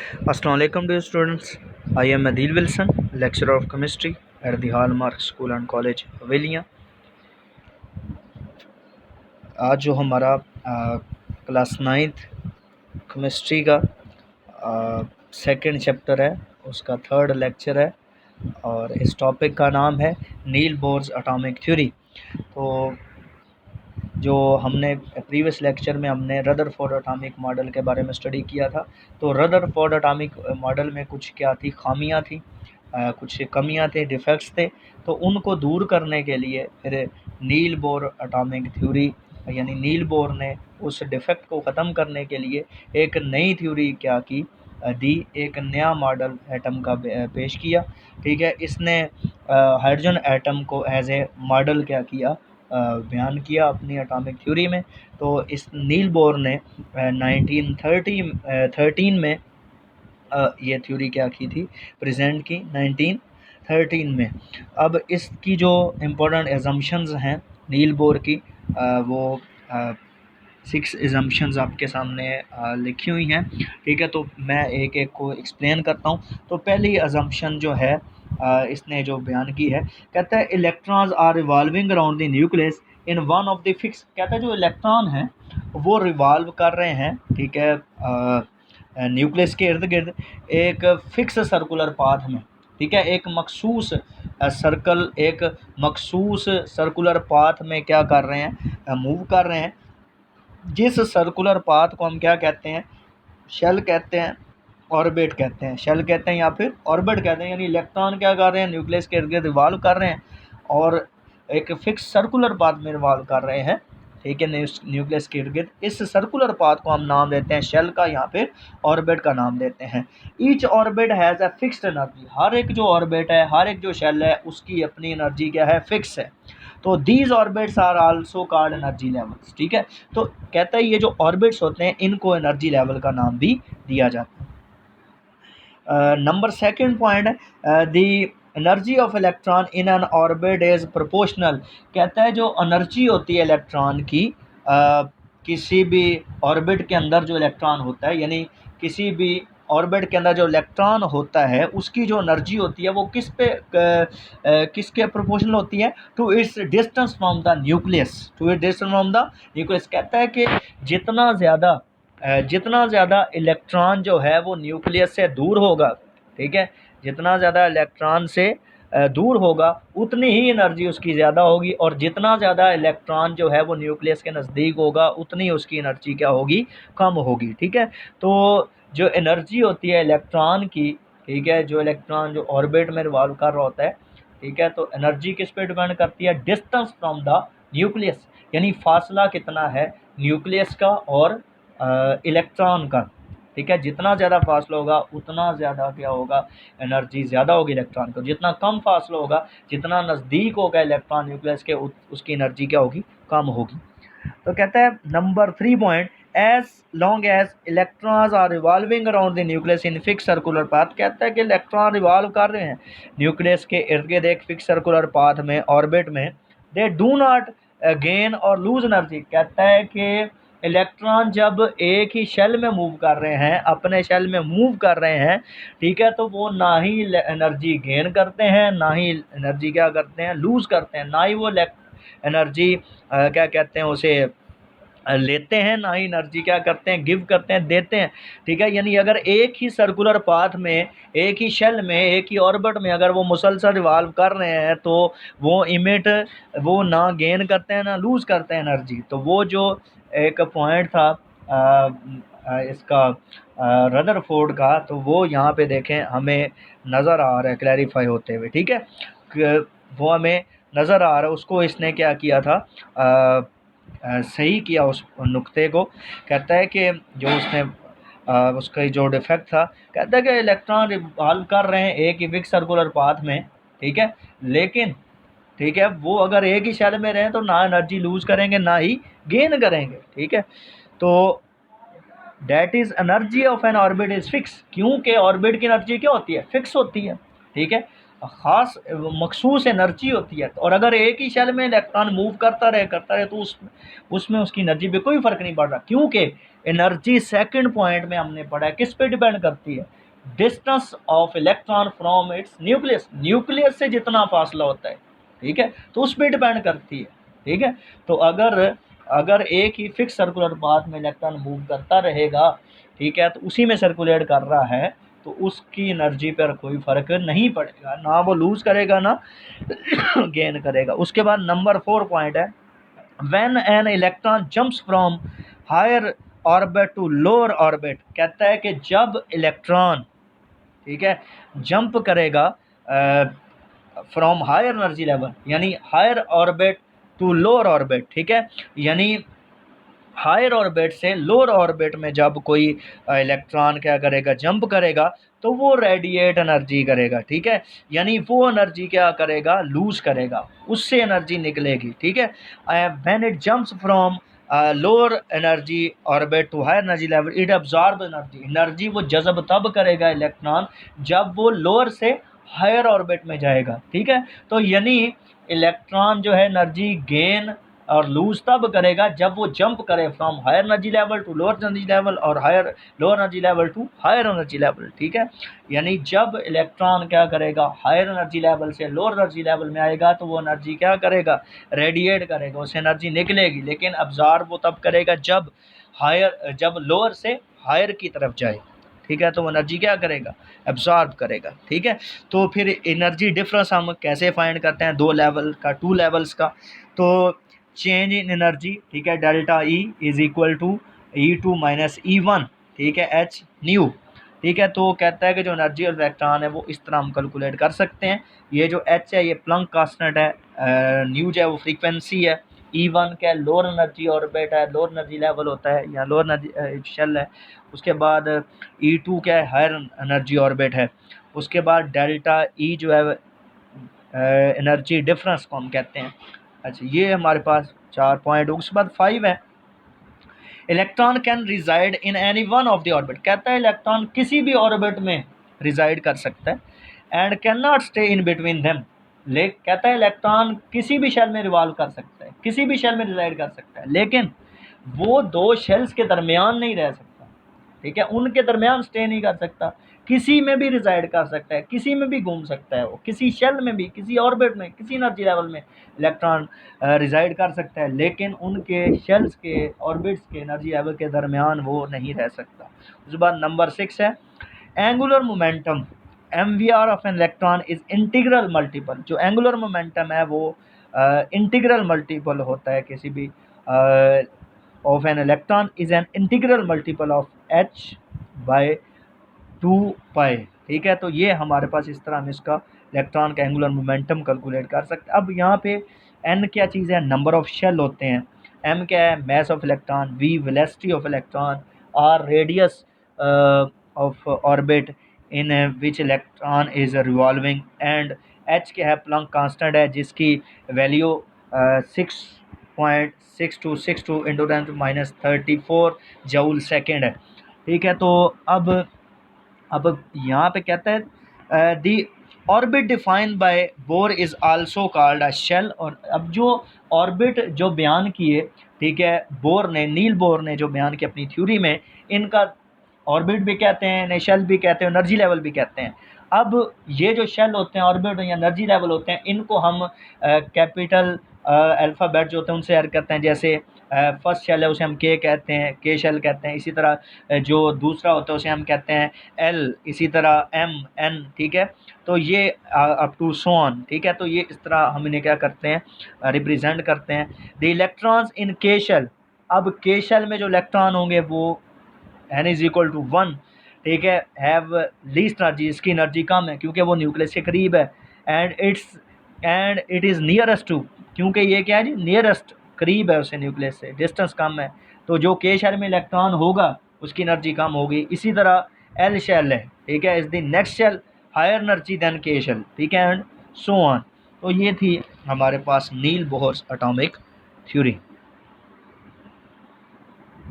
Assalamu alaikum dear students. I am Adil Wilson, lecturer of chemistry at the Hallmark School and College, Haweliya. आज जो हमारा class 9th chemistry का second chapter है, उसका third lecture है और इस टॉपिक का नाम है नील बोर्स एटॉमिक थ्योरी। तो जो हमने प्रीवियस लेक्चर में हमने रदरफोर्ड एटॉमिक मॉडल के बारे में स्टडी किया था। तो रदरफोर्ड एटॉमिक मॉडल में कुछ क्या थी, खामियां थी, कुछ कमियां थे, डिफेक्ट्स थे। तो उनको दूर करने के लिए फिर नील बोर एटॉमिक थ्योरी यानी नील बोर ने उस डिफेक्ट को ख़त्म करने के लिए एक नई थ्योरी क्या की दी, एक नया मॉडल एटम का पेश किया। ठीक है, इसने हाइड्रोजन एटम को एज ए मॉडल क्या किया, बयान किया अपनी एटॉमिक थ्योरी में। तो इस नील बोर ने 1913 में ये थ्योरी क्या की थी, प्रेजेंट की 1913 में। अब इसकी जो इम्पोर्टेंट एजम्पशंस हैं नील बोर की, वो 6 एजम्पशंस आपके सामने लिखी हुई हैं। ठीक है, तो मैं एक एक को एक्सप्लेन करता हूँ। तो पहली एजम्पशन जो है इसने जो बयान की है, कहता है electrons are revolving around the nucleus in one of the fix. कहता है जो इलेक्ट्रॉन हैं वो रिवॉल्व कर रहे हैं, ठीक है, न्यूक्लियस के इर्द गिर्द एक फिक्स सर्कुलर पाथ में। ठीक है, एक मखसूस सर्कल, एक मखसूस सर्कुलर पाथ में क्या कर रहे हैं, मूव कर रहे हैं। जिस सर्कुलर पाथ को हम क्या कहते हैं, शेल कहते हैं, ऑर्बिट कहते हैं। शेल कहते हैं या फिर ऑर्बिट कहते हैं। यानी इलेक्ट्रॉन क्या कर रहे हैं, न्यूक्लियस के इर्द गिर्द रिवॉल्व कर रहे हैं और एक फिक्स सर्कुलर पाथ में रिवॉल्व कर रहे हैं। ठीक है, न्यूक्लियस के इर्द गिर्द। इस सर्कुलर पाथ को हम नाम देते हैं शेल का या फिर ऑर्बिट का नाम देते हैं। Each orbit has a fixed energy. हर एक जो ऑर्बिट है, हर एक जो शेल है, उसकी अपनी एनर्जी क्या है, फिक्स है। तो these orbits are also called energy levels. ठीक है, तो कहता है ये जो ऑर्बिट्स होते हैं इनको एनर्जी लेवल का नाम भी दिया जाता है। नंबर सेकंड पॉइंट है दी energy of electron in an orbit is proportional. कहता है जो एनर्जी होती है इलेक्ट्रॉन की किसी भी ऑर्बिट के अंदर जो इलेक्ट्रॉन होता है, यानी किसी भी ऑर्बिट के अंदर जो इलेक्ट्रॉन होता है उसकी जो एनर्जी होती है वो किसके प्रोपोर्शनल होती है, to its distance from the nucleus. To its distance from the nucleus. कहता है कि जितना ज़्यादा इलेक्ट्रॉन जो है वो न्यूक्लियस से दूर होगा, ठीक है, जितना ज़्यादा इलेक्ट्रॉन से दूर होगा उतनी ही एनर्जी उसकी ज़्यादा होगी, और जितना ज़्यादा इलेक्ट्रॉन जो है वो न्यूक्लियस के नज़दीक होगा उतनी उसकी एनर्जी क्या होगी, कम होगी। ठीक है, तो जो एनर्जी होती है इलेक्ट्रॉन की, ठीक है, जो इलेक्ट्रॉन जो ऑर्बिट में रिवॉल्व कर रहा होता है, ठीक है, तो एनर्जी किस पे डिपेंड करती है, डिस्टेंस फ्रॉम द न्यूक्लियस। यानी फासला कितना है न्यूक्लियस का और इलेक्ट्रॉन का। ठीक है, जितना ज़्यादा फासला होगा उतना ज़्यादा क्या होगा, एनर्जी ज़्यादा होगी इलेक्ट्रॉन को। जितना कम फासला होगा, जितना नज़दीक होगा इलेक्ट्रॉन न्यूक्लियस के, उसकी एनर्जी क्या होगी, कम होगी। तो कहता है number 3 point, as long as electrons are revolving around the nucleus in fix circular path. कहता है कि इलेक्ट्रॉन रिवॉल्व कर रहे हैं न्यूक्लियस के इर्द गिर्द एक फिक्स सर्कुलर पाथ में, ऑर्बिट में, दे डू नॉट गेन और लूज एनर्जी। कहता है कि इलेक्ट्रॉन जब एक ही शेल में मूव कर रहे हैं, अपने शेल में मूव कर रहे हैं, ठीक है, तो वो ना ही एनर्जी गेन करते हैं, ना ही एनर्जी क्या करते हैं, लूज़ करते हैं, ना ही वो एनर्जी क्या कहते हैं उसे लेते हैं, ना ही एनर्जी क्या करते हैं, गिव करते हैं, देते हैं। ठीक है, यानी अगर एक ही सर्कुलर पाथ में, एक ही शेल में, एक ही ऑर्बिट में अगर वो मुसलसल रिवॉल्व कर रहे हैं तो वो ना गेन करते हैं ना लूज़ करते हैं एनर्जी। तो वो जो एक पॉइंट था इसका रदरफोर्ड का, तो वो यहाँ पे देखें हमें नज़र आ रहा है क्लैरिफाई होते हुए। ठीक है, वो हमें नज़र आ रहा है, उसको इसने क्या किया था, सही किया उस नुक्ते को। कहता है कि जो उसने उसका जो डिफेक्ट था, कहता है कि इलेक्ट्रॉन रिवॉल्व कर रहे हैं एक ही फिक्स सर्कुलर पाथ में, ठीक है, लेकिन ठीक है वो अगर एक ही शेल में रहें तो ना एनर्जी लूज करेंगे ना ही गेन करेंगे। ठीक है, तो that is energy of N orbit is fix, क्योंकि ऑर्बिट की एनर्जी क्या होती है, फिक्स होती है। ठीक है, ख़ास मखसूस एनर्जी होती है। और अगर एक ही शेल में इलेक्ट्रॉन मूव करता रहे तो उसमें उसकी एनर्जी पे कोई फ़र्क नहीं पड़ रहा, क्योंकि एनर्जी सेकंड पॉइंट में हमने पढ़ा है किस पे डिपेंड करती है, distance of electron from its nucleus, nucleus से जितना फासला होता है, ठीक है, तो उस पर डिपेंड करती है, ठीक है। तो अगर एक ही फिक्स सर्कुलर पाथ में इलेक्ट्रॉन मूव करता रहेगा, ठीक है, तो उसी में सर्कुलेट कर रहा है, तो उसकी एनर्जी पर कोई फ़र्क नहीं पड़ेगा, ना वो लूज़ करेगा ना गेन करेगा। उसके बाद नंबर 4 पॉइंट है, when an electron jumps from higher orbit to lower orbit, कहता है कि जब इलेक्ट्रॉन, ठीक है, जंप करेगा फ्रॉम हायर एनर्जी लेवल, यानी higher orbit to lower orbit, ठीक है, यानी हायर ऑर्बिट से लोअर ऑर्बिट में जब कोई इलेक्ट्रॉन क्या करेगा, जंप करेगा, तो वो रेडिएट एनर्जी करेगा, ठीक है, यानी वो एनर्जी क्या करेगा, लूज़ करेगा, उससे एनर्जी निकलेगी, ठीक है। When it jumps from lower energy orbit to higher energy level it absorb energy, energy वो जज़ब तब करेगा इलेक्ट्रॉन जब वो लोअर से हायर ऑर्बिट में जाएगा, ठीक है। तो यानी इलेक्ट्रॉन जो है एनर्जी गेन और लूज तब करेगा जब वो जंप करे from higher energy level to lower energy level और lower energy level to higher energy level, ठीक है। यानी जब इलेक्ट्रॉन क्या करेगा, हायर एनर्जी लेवल से लोअर एनर्जी लेवल में आएगा, तो वो एनर्जी क्या करेगा, रेडिएट करेगा, उससे एनर्जी निकलेगी, लेकिन अब्जॉर्ब वो तब करेगा जब लोअर से हायर की तरफ जाए, ठीक है, तो वो एनर्जी क्या करेगा, एब्जॉर्ब करेगा, ठीक है। तो फिर एनर्जी डिफरेंस हम कैसे फाइंड करते हैं, टू लेवल्स का। तो चेंज इन एनर्जी, ठीक है, delta E is equal to E2 minus E1, ठीक है, एच न्यू, ठीक है। तो कहता है कि जो एनर्जी और इलेक्ट्रॉन है वो इस तरह हम कैलकुलेट कर सकते हैं। ये जो एच है ये प्लंक कांस्टेंट है, न्यू जो है वो फ्रीक्वेंसी है, E1 क्या है, लोअर एनर्जी ऑर्बिट है, लोअर एनर्जी लेवल होता है या लोअर एनर्जी शेल है। उसके बाद E2 क्या है, हायर एनर्जी ऑर्बिट है। उसके बाद डेल्टा ई जो है एनर्जी डिफरेंस को हम कहते हैं। अच्छा, ये हमारे पास 4 पॉइंट। उसके बाद 5 है, electron can reside in any one of the orbit, कहता है इलेक्ट्रॉन किसी भी ऑर्बिट में रिजाइड कर सकता है and can not stay in between them, कहता है इलेक्ट्रॉन किसी भी शेल में रिवॉल्व कर सकता है, किसी भी शेल में रिजाइड कर सकता है, लेकिन वो दो शेल्स के दरमियान नहीं रह सकता, ठीक है, उनके दरमियान स्टे नहीं कर सकता, किसी में भी रिजाइड कर सकता है, किसी में भी घूम सकता है, वो किसी शेल में भी, किसी ऑर्बिट में, किसी एनर्जी लेवल में इलेक्ट्रॉन रिजाइड कर सकता है, लेकिन उनके शेल्स के ऑर्बिट्स के एनर्जी लेवल के दरमियान वो नहीं रह सकता। उसके बाद नंबर 6 है, angular momentum MVR of an electron is integral multiple, जो एंगुलर मोमेंटम है वो इंटीग्रल मल्टीपल होता है किसी भी of an electron is an integral multiple of h by 2 pi, ठीक है। तो ये हमारे पास इस तरह हम इसका इलेक्ट्रॉन का एंगुलर मोमेंटम कैलकुलेट कर सकते हैं। अब यहाँ पे n क्या चीज़ है, नंबर ऑफ शेल होते हैं, m क्या है, mass of electron, v velocity of electron, r radius of orbit in which electron is revolving, and h क्या है, प्लंक कांस्टेंट है जिसकी वैल्यू 6.6262 इंटू 10⁻34 जूल सेकेंड है, ठीक है। तो अब यहाँ पे कहता है the orbit defined by Bohr is also called a shell, और अब जो ऑर्बिट जो बयान किए, ठीक है, नील बोर ने जो बयान किया अपनी थ्योरी में, इनका ऑर्बिट भी कहते हैं, इन्हें शेल भी कहते हैं, एनर्जी लेवल भी कहते हैं। अब ये जो शेल होते हैं, ऑर्बिट या एनर्जी लेवल होते हैं, इनको हम कैपिटल अल्फ़ाबेट जो होते हैं उनसे ऐड करते हैं, जैसे फर्स्ट शेल है उसे हम के कहते हैं, के शेल कहते हैं, इसी तरह जो दूसरा होता है उसे हम कहते हैं एल, इसी तरह एम, एन, ठीक है। तो ये अप टू सो ऑन, ठीक है। तो ये इस तरह हम इन्हें क्या करते हैं, रिप्रेजेंट करते हैं। द इलेक्ट्रॉन्स इन के शेल, अब के शेल में जो इलेक्ट्रॉन होंगे वो n इज इक्वल टू 1, ठीक है, हैव लीस्ट एनर्जी, इसकी एनर्जी कम है क्योंकि वो न्यूक्लियस के करीब है, and it is nearest to, क्योंकि ये क्या है जी, नियरेस्ट, करीब है उसे न्यूक्लियस से, डिस्टेंस कम है, तो जो के शेल में इलेक्ट्रॉन होगा उसकी एनर्जी कम होगी। इसी तरह एल शेल है, ठीक है, is the next shell higher energy than K shell, ठीक है, एंड सो ऑन। तो ये थी हमारे पास नील बोहर एटॉमिक थ्योरी।